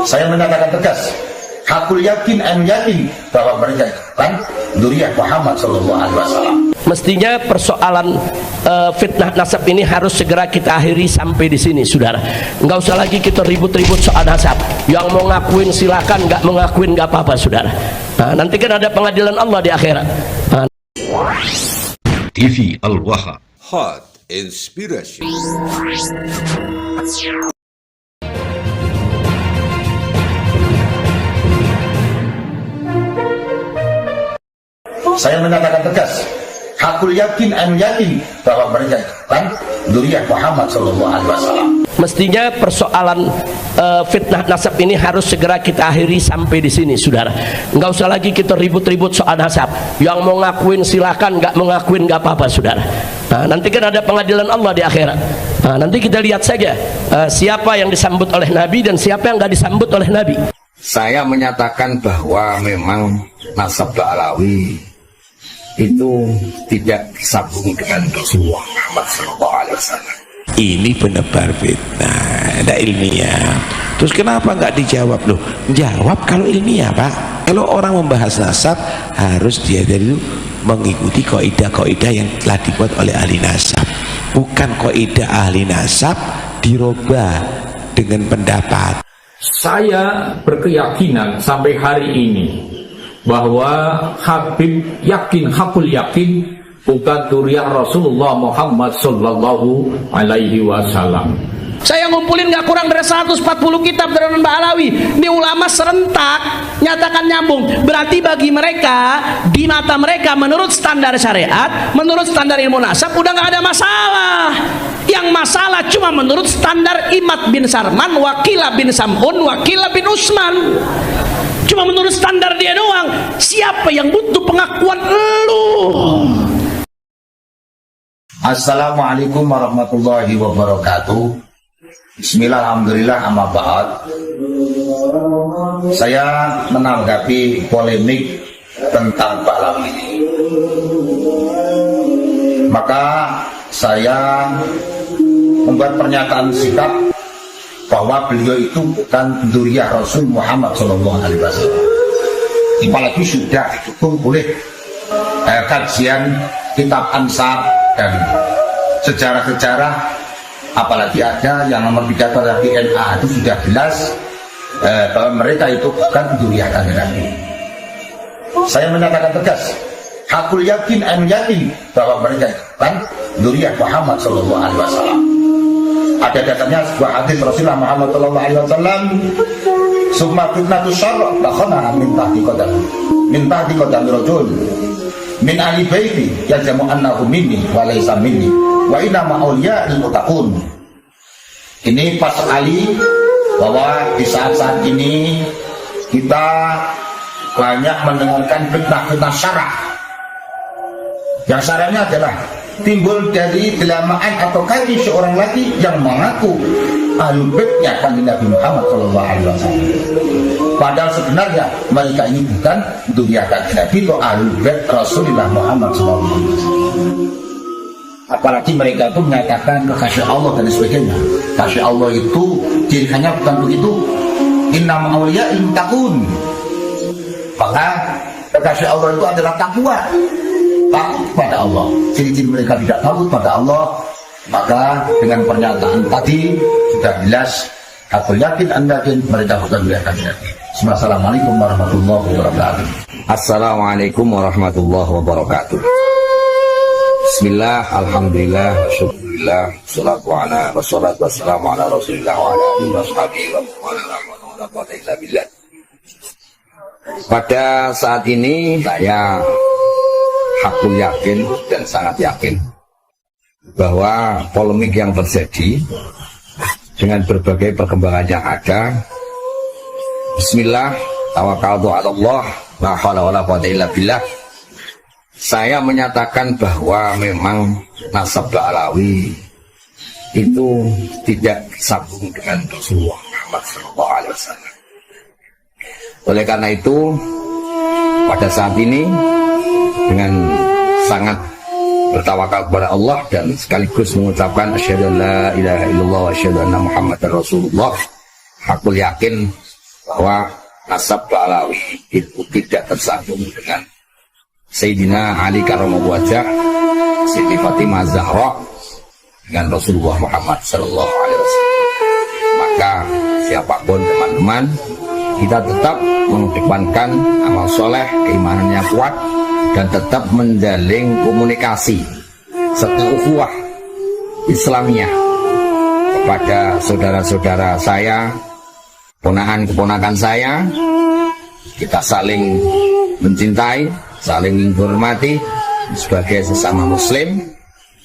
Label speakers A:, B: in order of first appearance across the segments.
A: Saya menyatakan tegas, hakul yakin bahwa mereka kan dzurriyyah Muhammad sallallahu alaihi wasallam.
B: Mestinya persoalan fitnah nasab ini harus segera kita akhiri sampai di sini, saudara. Nggak usah lagi kita ribut-ribut soal nasab. Yang mau ngakuin silakan, nggak mau ngakuin nggak apa-apa, saudara. Nah, nanti kan ada pengadilan Allah di akhirat. Nah.
C: TV Al-Waha,
D: Hot Inspiration.
A: Saya menyatakan tegas, hakul yakin bahwa mereka kan dzurriyyah Muhammad sallallahu alaihi wasallam.
B: Mestinya persoalan fitnah nasab ini harus segera kita akhiri sampai di sini, saudara. Nggak usah lagi kita ribut-ribut soal nasab. Yang mau ngakuin silakan, nggak mau ngakuin nggak apa-apa, saudara. Nah, nanti kan ada pengadilan Allah di akhirat. Nah, nanti kita lihat saja siapa yang disambut oleh Nabi dan siapa yang nggak disambut oleh Nabi.
E: Saya menyatakan bahwa memang nasab Ba'alawi itu tidak disambung dengan Rasulullah Muhammad SAW.
F: Ini penebar fitnah, ada ilmiah. Terus kenapa nggak dijawab loh? Jawab kalau ilmiah, Pak. Kalau orang membahas nasab harus dia dari mengikuti kaidah-kaidah yang telah dibuat oleh ahli nasab, bukan kaidah ahli nasab dirubah dengan pendapat.
G: Saya berkeyakinan sampai hari ini bahwa Habib yakin, hakul yakin bukan dzurriyyah Rasulullah Muhammad sallallahu alaihi wasallam.
B: Saya ngumpulin nggak kurang dari 140 kitab dari Mbak Alawi. Ini ulama serentak nyatakan nyambung. Berarti bagi mereka, di mata mereka menurut standar syariat, menurut standar ilmu nasab udah nggak ada masalah. Yang masalah cuma menurut standar Imad bin Sarman, Wakilah bin Sam'un, Wakilah bin Usman. Cuma menurut standar dia doang. Siapa yang butuh pengakuan lu?
A: Assalamualaikum warahmatullahi wabarakatuh. Bismillah, alhamdulillah, amma ba'd. Saya menanggapi polemik tentang Ba'alawi ini. Maka saya membuat pernyataan sikap bahwa beliau itu bukan dzurriyyah Rasul Muhammad SAW. Apalagi sudah didukung oleh kajian kitab Ansar dan sejarah-sejarah, apalagi ada yang nomor 3 pada DNA itu sudah jelas bahwa mereka itu bukan dzurriyyah Nabi. Saya menyatakan tegas, hakul yakin bahwa mereka itu bukan dzurriyyah Muhammad SAW. Ada datanya sebuah hadis Rasulullah Muhammad SAW, summa fitnatus syarr takhana min tahti qadam rajul min ahli baiti yajamu annahu minni wa laysa minni wa inna ma'awliya'il muttaqun. Ini pas sekali bahwa di saat-saat ini kita banyak mendengarkan fitnah-fitnah syarah. Yang syarahnya adalah timbul dari kelamaan atau kaki seorang lagi yang mengaku ahlul baitnya kanjeng Nabi Muhammad SAW. Padahal sebenarnya mereka ini bukan dzurriyyah kanjeng Nabi atau ahlul bait Rasulullah Muhammad SAW. Apalagi mereka itu menyatakan kekasih Allah dan sebagainya. Kasih Allah itu cirinya bukan begitu. Innama awliya'il muttaqun. Maka kekasih Allah itu adalah takwa, takut pada Allah. Ciri-ciri mereka tidak takut pada Allah. Maka dengan pernyataan tadi sudah jelas, aku yakin anda mereka bukan biarkan Nabi. Assalamualaikum warahmatullahi wabarakatuh.
E: Assalamualaikum warahmatullahi wabarakatuh. Bismillah, alhamdulillah, syukurillah, wassalatu wassalamu ala rasulillah wa ala alihi wa sahbihi wa man. Pada saat ini saya hakul yakin dan sangat yakin bahwa polemik yang terjadi dengan berbagai perkembangan yang ada, bismillah, tawakkaltu ala Allah, la haula wala quwwata illa billah. Saya menyatakan bahwa memang nasab Ba'alawi itu tidak disambung dengan Rasulullah Muhammad SAW. Oleh karena itu, pada saat ini dengan sangat bertawakal kepada Allah dan sekaligus mengucapkan asyhadu an la ilaha illallah wa asyhadu anna Muhammadar Rasulullah, hakul yakin bahwa nasab Ba'alawi itu tidak tersambung dengan Sayyidina Ali karramallahu wajhah, Siti Fatimah Zahra dengan Rasulullah Muhammad sallallahu alaihi wasallam. Maka siapapun teman-teman, kita tetap mengedepankan amal soleh, keimanannya kuat, dan tetap menjalin komunikasi serta ukhuwah Islamiyah kepada saudara-saudara saya, ponakan-keponakan saya. Kita saling mencintai, saling menghormati sebagai sesama muslim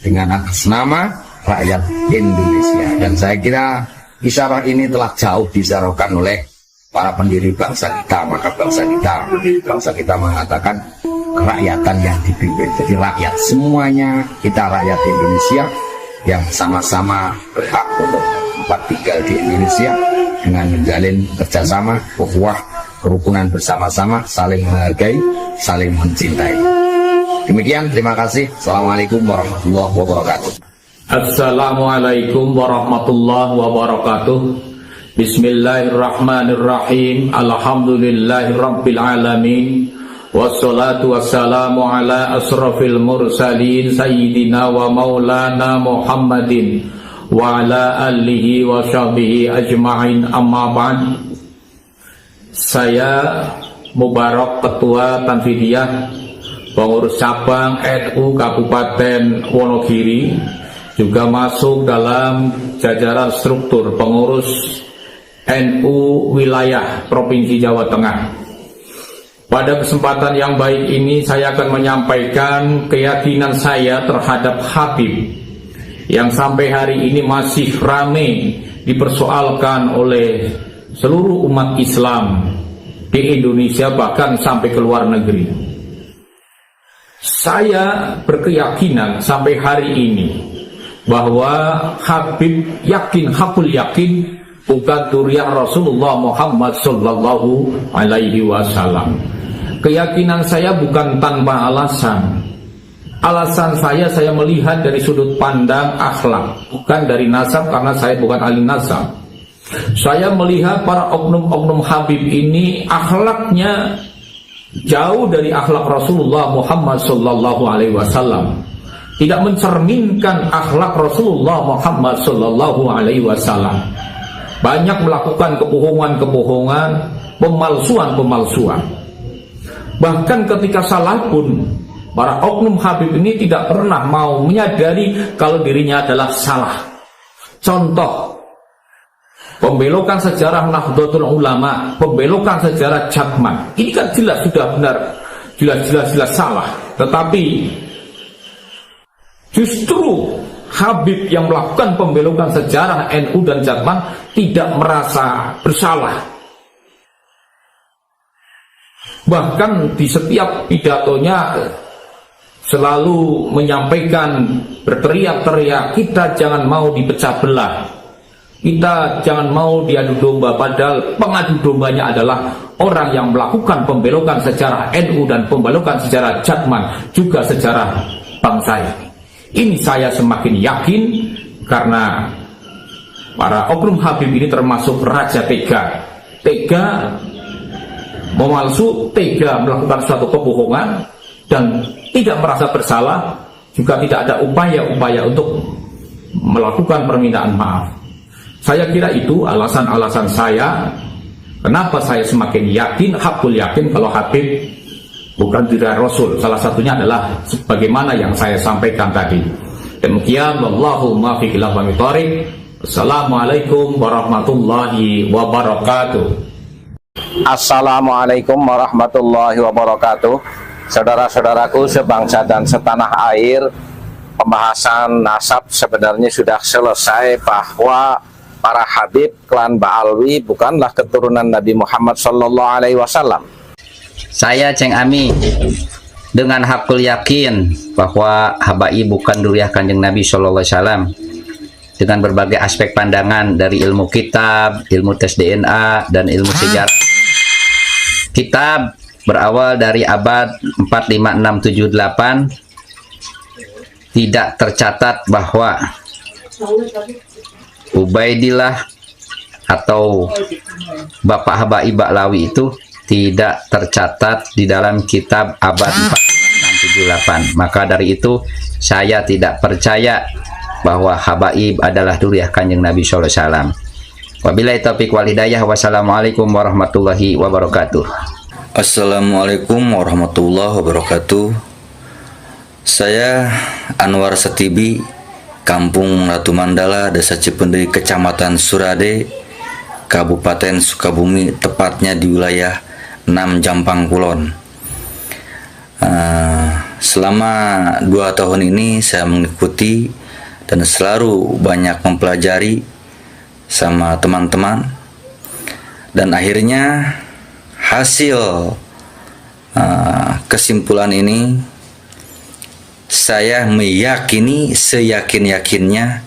E: dengan atas nama rakyat Indonesia. Dan saya kira isyarah ini telah jauh disyarahkan oleh para pendiri bangsa kita. Maka bangsa kita mengatakan kerakyatan yang dipimpin. Jadi rakyat semuanya, kita rakyat Indonesia yang sama-sama berhak untuk tempat tinggal di Indonesia dengan menjalin kerjasama, ukhuwah, kerukunan bersama-sama, saling menghargai, saling mencintai. Demikian, terima kasih. Assalamualaikum warahmatullahi wabarakatuh.
G: Assalamualaikum warahmatullahi wabarakatuh. Bismillahirrahmanirrahim. Alhamdulillahirabbil alamin. Wassalatu wassalamu ala asrafil mursalin sayyidina wa maulana Muhammadin wa ala alihi wa sahbihi ajma'in, amma ba'd. Saya Mubarak, Ketua Tanfidiyah Pengurus Cabang NU Kabupaten Wonogiri, juga masuk dalam jajaran struktur pengurus NU wilayah Provinsi Jawa Tengah. Pada kesempatan yang baik ini saya akan menyampaikan keyakinan saya terhadap Habib yang sampai hari ini masih ramai dipersoalkan oleh seluruh umat Islam di Indonesia, bahkan sampai ke luar negeri. Saya berkeyakinan sampai hari ini bahwa Habib yakin, hakul yakin, bukan dzurriyyah Rasulullah Muhammad sallallahu alaihi wasallam. Keyakinan saya bukan tanpa alasan. Alasan saya melihat dari sudut pandang akhlak, bukan dari nasab, karena saya bukan ahli nasab. Saya melihat para oknum-oknum Habib ini akhlaknya jauh dari akhlak Rasulullah Muhammad sallallahu alaihi wasallam. Tidak mencerminkan akhlak Rasulullah Muhammad sallallahu alaihi wasallam. Banyak melakukan kebohongan-kebohongan, pemalsuan-pemalsuan. Bahkan ketika salah pun para oknum Habib ini tidak pernah mau menyadari kalau dirinya adalah salah. Contoh, pembelokan sejarah Nahdlatul Ulama, pembelokan sejarah Jatman, ini kan jelas sudah benar, jelas salah. Tetapi justru Habib yang melakukan pembelokan sejarah NU dan Jatman tidak merasa bersalah. Bahkan di setiap pidatonya selalu menyampaikan, berteriak-teriak, kita jangan mau dipecah belah, kita jangan mau diadu domba. Padahal pengadu dombanya adalah orang yang melakukan pembelokan sejarah NU dan pembelokan sejarah Jatman, juga sejarah bangsa ini. Ini saya semakin yakin karena para oknum Habib ini termasuk raja tega memalsu, tega melakukan suatu kebohongan dan tidak merasa bersalah, juga tidak ada upaya-upaya untuk melakukan permintaan maaf. Saya kira itu alasan-alasan saya kenapa saya semakin yakin, hakul yakin kalau Habib bukan dzurriyyah Rasul. Salah satunya adalah sebagaimana yang saya sampaikan tadi. Demikian, wallahu muwaffiq ila aqwamit thoriq. Assalamualaikum warahmatullahi wabarakatuh.
C: Assalamualaikum warahmatullahi wabarakatuh. Saudara-saudaraku sebangsa dan setanah air, pembahasan nasab sebenarnya sudah selesai, bahwa para Habib klan Ba'alawi bukanlah keturunan Nabi Muhammad sallallahu alaihi wasallam.
H: Saya Ceng Ami dengan hakul yakin bahwa Habai bukan dzurriyyah Kanjeng Nabi sallallahu alaihi wasallam, dengan berbagai aspek pandangan dari ilmu kitab, ilmu tes DNA, dan ilmu sejarah. Kitab berawal dari abad 45678, tidak tercatat bahwa Ubaidillah atau Bapak Habaib Ba'lawi itu tidak tercatat di dalam kitab abad 4678. Maka dari itu saya tidak percaya bahwa Habaib adalah duriah Kanjeng Nabi sallallahu alaihi wasallam. Wabillahi taufiq wal hidayah. Wassalamualaikum warahmatullahi wabarakatuh.
I: Assalamualaikum warahmatullahi wabarakatuh. Saya Anwar Setibi, Kampung Ratu Mandala, Desa Cipendei, Kecamatan Surade, Kabupaten Sukabumi, tepatnya di wilayah 6 Jampang Kulon. Selama 2 tahun ini saya mengikuti dan selalu banyak mempelajari sama teman-teman, dan akhirnya hasil kesimpulan ini saya meyakini seyakin-yakinnya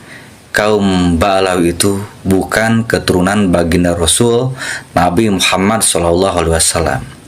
I: kaum Ba'lawi itu bukan keturunan baginda Rasul Nabi Muhammad SAW.